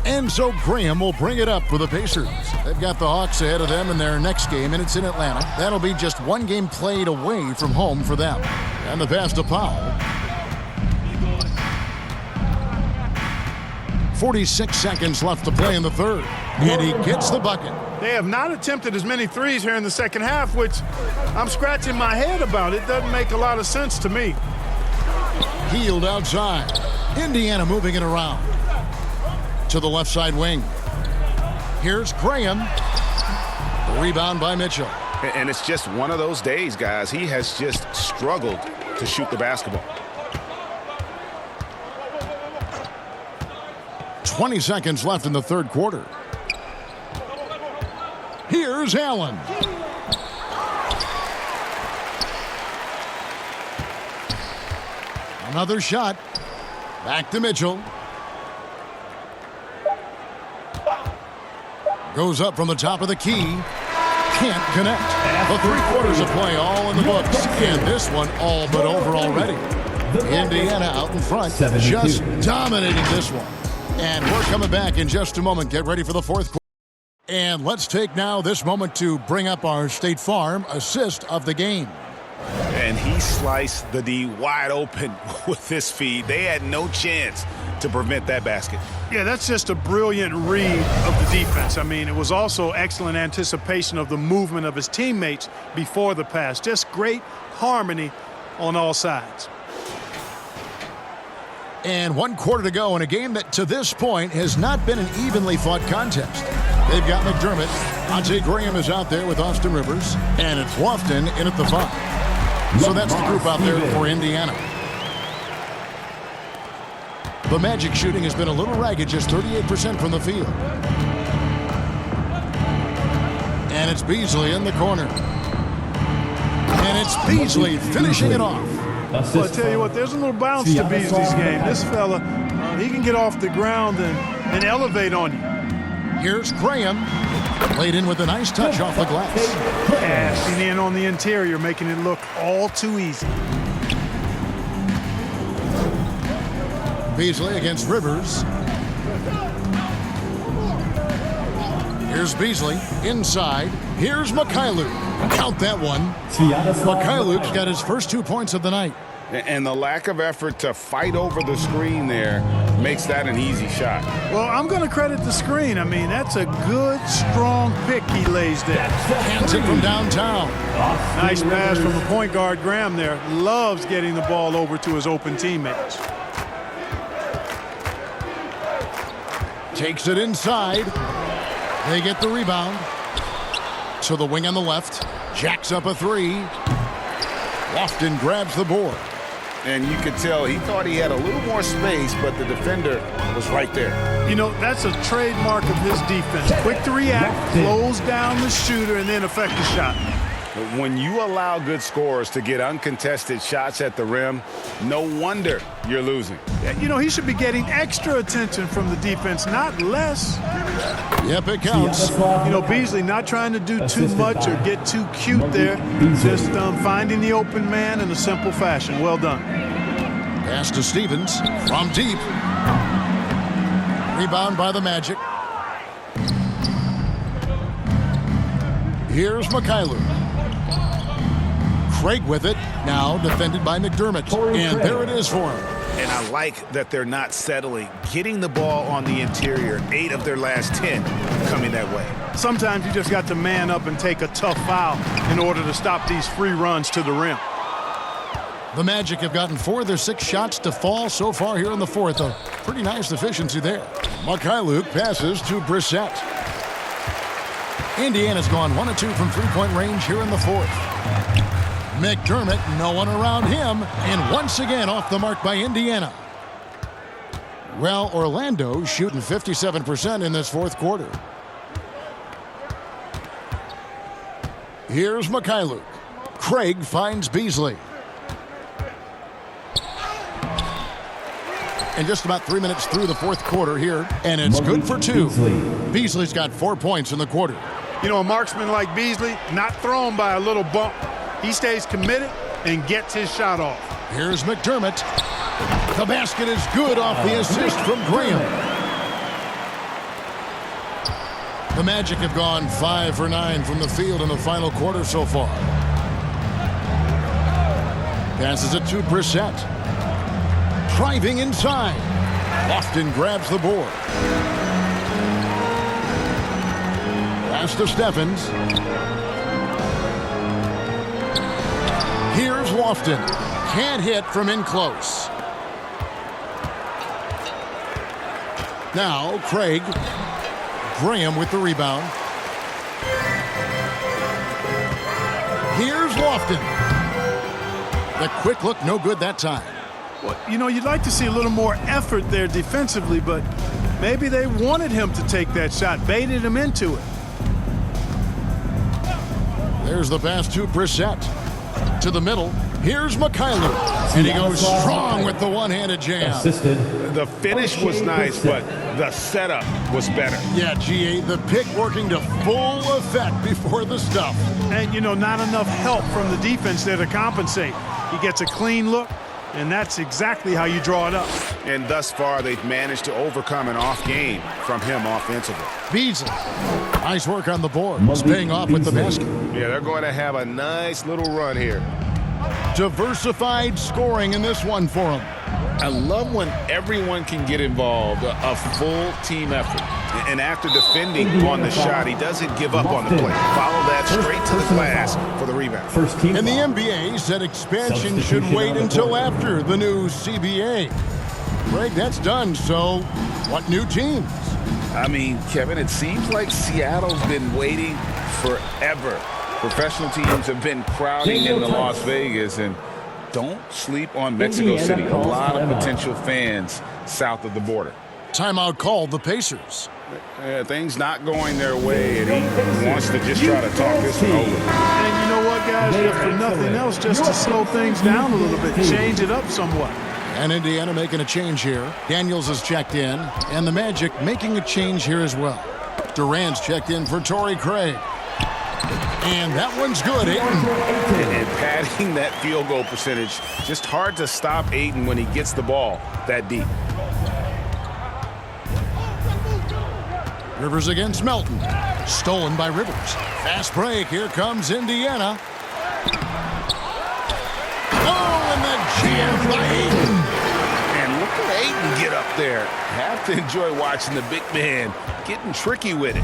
And so Graham will bring it up for the Pacers. They've got the Hawks ahead of them in their next game, and it's in Atlanta. That'll be just one game played away from home for them. And the pass to Powell. 46 seconds left to play in the third. And he gets the bucket. They have not attempted as many threes here in the second half, which I'm scratching my head about. It doesn't make a lot of sense to me. Healed outside. Indiana moving it around. To the left side wing. Here's Graham. Rebound by Mitchell. And it's just one of those days, guys. He has just struggled to shoot the basketball. 20 seconds left in the third quarter. Here's Allen. Another shot. Back to Mitchell. Goes up from the top of the key. Can't connect. The 3 quarters of play all in the books. And this one all but over already. Indiana out in front. Just dominating this one. And we're coming back in just a moment. Get ready for the fourth quarter. And let's take now this moment to bring up our State Farm assist of the game. And he sliced the D wide open with this feed. They had no chance to prevent that basket. Yeah, that's just a brilliant read of the defense. I mean, it was also excellent anticipation of the movement of his teammates before the pass. Just great harmony on all sides. And 1 quarter to go in a game that to this point has not been an evenly fought contest. They've got McDermott. Ante Graham is out there with Austin Rivers. And it's Lofton in at the 5. So that's the group out there for Indiana. The Magic shooting has been a little ragged, just 38% from the field. And it's Beasley in the corner. And it's Beasley finishing it off. Well, I tell you what, there's a little bounce to Beasley's game. This fella, he can get off the ground and elevate on you. Here's Graham. Laid in with a nice touch off the glass. Passing in on the interior, making it look all too easy. Beasley against Rivers. Here's Beasley inside. Here's Mikhailuk. Count that one. Mikhailuk's got his first 2 points of the night. And the lack of effort to fight over the screen there makes that an easy shot. Well, I'm going to credit the screen. I mean, that's a good, strong pick he lays there. Hands it from downtown. Nice pass from the point guard, Graham there. Loves getting the ball over to his open teammates. Takes it inside. They get the rebound. To the wing on the left. Jacks up a 3. Lofton grabs the board. And you could tell he thought he had a little more space, but the defender was right there. You know, that's a trademark of his defense. Quick to react, close down the shooter, and then affect the shot. But when you allow good scorers to get uncontested shots at the rim, no wonder you're losing. You know, he should be getting extra attention from the defense, not less. Yep, it counts. You know, Beasley not trying to do too much or get too cute there. Just finding the open man in a simple fashion. Well done. Pass to Stevens from deep. Rebound by the Magic. Here's Mikhailuk. Craig with it. Now defended by McDermott. And there it is for him. And I like that they're not settling. Getting the ball on the interior, 8 of their last 10 coming that way. Sometimes you just got to man up and take a tough foul in order to stop these free runs to the rim. The Magic have gotten 4 of their 6 shots to fall so far here in the fourth. A pretty nice efficiency there. Mikhailuk passes to Brissett. Indiana's gone 1 of 2 from three-point range here in the fourth. McDermott, no one around him, and once again off the mark by Indiana. Well, Orlando shooting 57% in this fourth quarter. Here's Mikhailuk. Craig finds Beasley. And just about 3 minutes through the fourth quarter here, and it's good for 2. Beasley's got 4 points in the quarter. You know, a marksman like Beasley, not thrown by a little bump. He stays committed and gets his shot off. Here's McDermott. The basket is good off the assist from Graham. The Magic have gone 5 for 9 from the field in the final quarter so far. Passes it to Brissett. Driving inside. Lofton grabs the board. Pass to Steffens. Here's Lofton. Can't hit from in close. Now Craig. Graham with the rebound. Here's Lofton. The quick look, no good that time. Well, you know, you'd like to see a little more effort there defensively, but maybe they wanted him to take that shot, baited him into it. There's the pass to Brissett. To the middle. Here's Mikhailuk. And he goes strong with the one-handed jam. The finish was nice, but the setup was better. Yeah, GA, the pick working to full effect before the stuff. And, you know, not enough help from the defense there to compensate. He gets a clean look, and that's exactly how you draw it up. And thus far, they've managed to overcome an off game from him offensively. Beasley. Nice work on the board. It's paying off with the basket. Yeah, they're going to have a nice little run here. Diversified scoring in this one for him. I love when everyone can get involved, a full team effort. And after defending on the shot, he doesn't give up on the play. Follow that straight to the glass for the rebound. And the NBA said expansion should wait until after the new CBA. Greg, that's done, so what new teams? I mean, Kevin, it seems like Seattle's been waiting forever. Professional teams have been crowding into Las Vegas, and don't sleep on Mexico City. A lot of potential fans south of the border. Timeout called the Pacers. Things not going their way, and he wants to just try to talk this one over. And you know what, guys? If for nothing else, just to slow things down a little bit, change it up somewhat. And Indiana making a change here. Daniels has checked in, and the Magic making a change here as well. Durant's checked in for Torrey Craig. And that one's good, Ayton. And padding that field goal percentage, just hard to stop Ayton when he gets the ball that deep. Rivers against Melton. Stolen by Rivers. Fast break. Here comes Indiana. Oh, and the jam by Ayton. And look at Ayton get up there. Have to enjoy watching the big man getting tricky with it.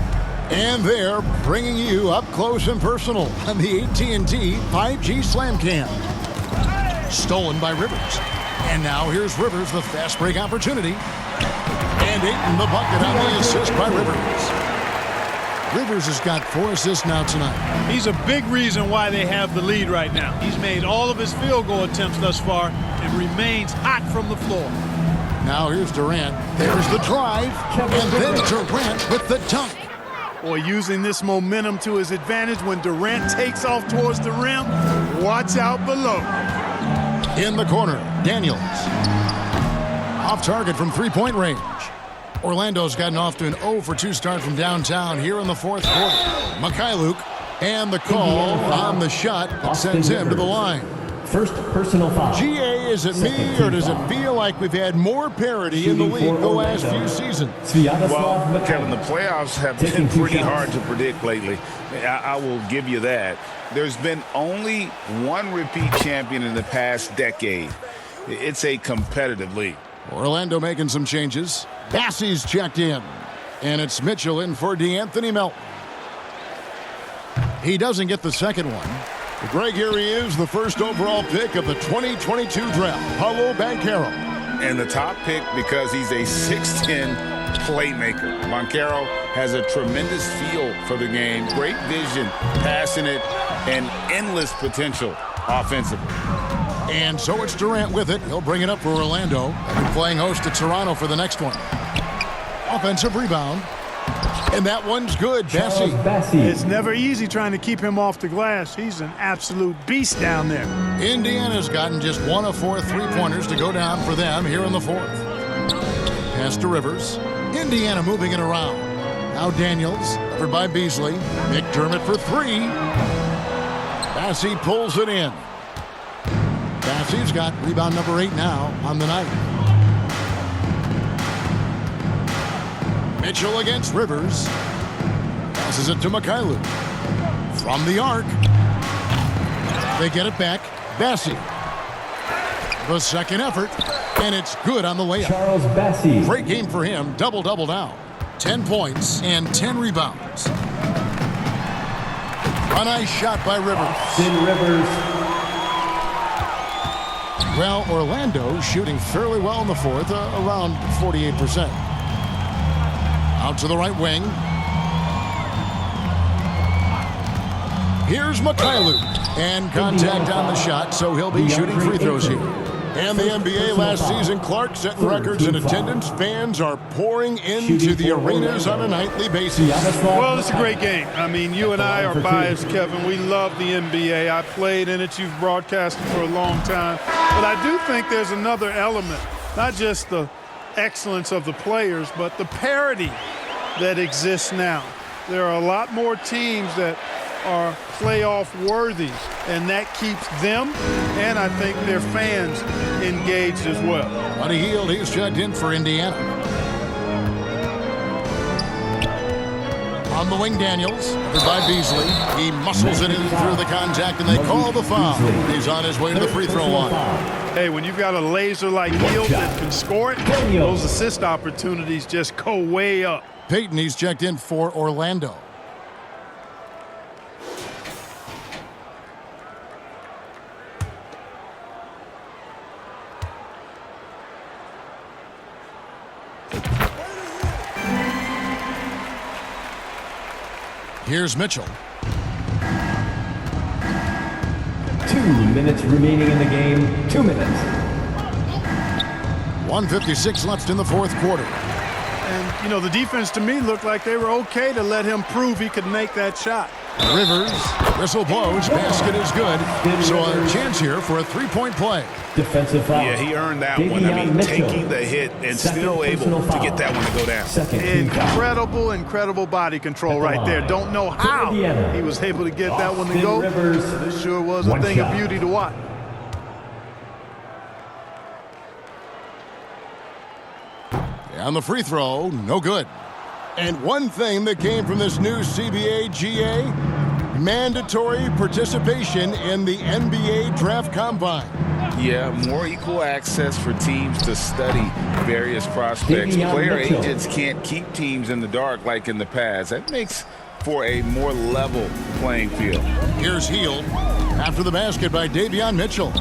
And they're bringing you up close and personal on the AT&T 5G Slam Cam. Stolen by Rivers. And now here's Rivers, the fast break opportunity. And Ayton the bucket on the assist by Rivers. Rivers has got 4 assists now tonight. He's a big reason why they have the lead right now. He's made all of his field goal attempts thus far and remains hot from the floor. Now here's Durant. There's the drive. And then Durant with the dunk. Boy, using this momentum to his advantage when Durant takes off towards the rim. Watch out below. In the corner, Daniels. Off target from three-point range. Orlando's gotten off to an 0-for-2 start from downtown here in the fourth quarter. Mikhailuk, and the call on the shot that sends him to the line. First personal foul. GA, is it me, or does it feel like we've had more parity in the league the last few seasons? Well, Kevin, the playoffs have been pretty hard to predict lately. I will give you that. There's been only one repeat champion in the past decade. It's a competitive league. Orlando making some changes. Bassey's checked in. And it's Mitchell in for DeAnthony Melton. He doesn't get the second one. Greg, here he is, the first overall pick of the 2022 draft, Paulo Banchero. And the top pick because he's a 6'10 playmaker. Banchero has a tremendous feel for the game, great vision, passing it, and endless potential offensively. And so it's Durant with it. He'll bring it up for Orlando. And playing host to Toronto for the next one. Offensive rebound. And that one's good, Bassey. It's never easy trying to keep him off the glass. He's an absolute beast down there. Indiana's gotten just 1 of 4 three-pointers to go down for them here in the fourth. Pass to Rivers. Indiana moving it around. Now Daniels, covered by Beasley. McDermott for 3. Bassey pulls it in. Bassey's got rebound number 8 now on the night. Mitchell against Rivers. Passes it to Mikhailuk. From the arc. They get it back. Bassey. The second effort, and it's good on the layup. Charles Bassey. Great game for him. Double-double now. 10 points and 10 rebounds. A nice shot by Rivers. Austin Rivers. Well, Orlando shooting fairly well in the fourth, around 48%. Out to the right wing. Here's Mikhailu. And contact on the shot, so he'll be shooting free throws here. And the NBA last season, Clark setting records in attendance. Fans are pouring into the arenas on a nightly basis. Well, it's a great game. I mean, you and I are biased, Kevin. We love the NBA. I played in it. You've broadcasted for a long time. But I do think there's another element, not just the excellence of the players, but the parity that exists now. There are a lot more teams that are playoff worthy, and that keeps them and I think their fans engaged as well. Buddy Hield, he's checked in for Indiana. On the wing, Daniels, covered by Beasley. He muscles it in through the contact, and they call the foul. He's on his way to the free throw line. Hey, when you've got a laser like Hield that can score it, those assist opportunities just go way up. Peyton, he's checked in for Orlando. Here's Mitchell. 2 minutes remaining in the game. 2 minutes. 1:56 left in the fourth quarter. And, you know, the defense to me looked like they were okay to let him prove he could make that shot. Rivers, whistle blows, basket is good. So a chance here for a three-point play. Defensive foul. Yeah, he earned that one. I mean, taking the hit and still able to get that one to go down. Incredible body control right there. Don't know how he was able to get that one to go. This sure was a thing of beauty to watch. On the free throw, no good. And one thing that came from this new CBA GA, mandatory participation in the NBA Draft Combine. Yeah, more equal access for teams to study various prospects. Player agents can't keep teams in the dark like in the past. That makes for a more level playing field. Here's Hield after the basket by Davion Mitchell.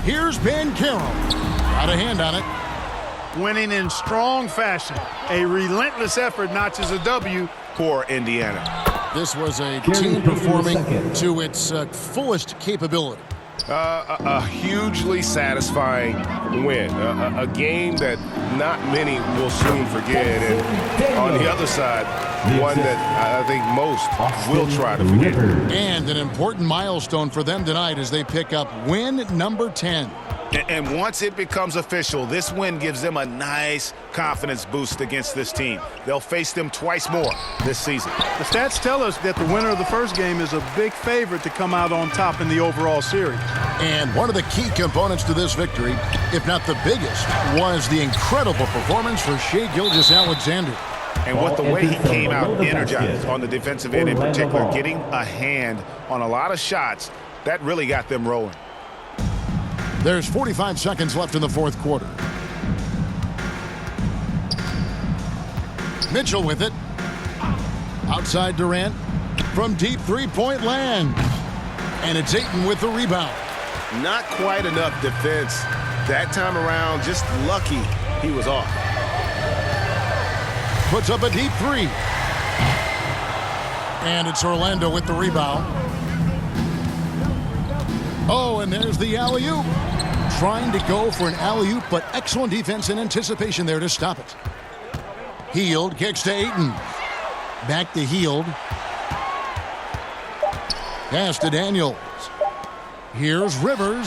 Here's Banchero. Got a hand on it. Winning in strong fashion. A relentless effort notches a W for Indiana. This was a team performing to its fullest capability. A hugely satisfying win. A game that not many will soon forget. And on the other side, one that I think most will try to forget. And an important milestone for them tonight as they pick up win number 10. And once it becomes official, this win gives them a nice confidence boost against this team. They'll face them twice more this season. The stats tell us that the winner of the first game is a big favorite to come out on top in the overall series. And one of the key components to this victory, if not the biggest, was the incredible performance for Shai Gilgeous-Alexander. And what the way he came out energized on the defensive end in particular, getting a hand on a lot of shots, that really got them rolling. There's 45 seconds left in the fourth quarter. Mitchell with it. Outside Durant from deep three-point land. And it's Ayton with the rebound. Not quite enough defense that time around. Just lucky he was off. Puts up a deep three. And it's Orlando with the rebound. Oh, and there's the alley-oop. Trying to go for an alley-oop, but excellent defense and anticipation there to stop it. Hield kicks to Ayton. Back to Hield. Pass to Daniels. Here's Rivers.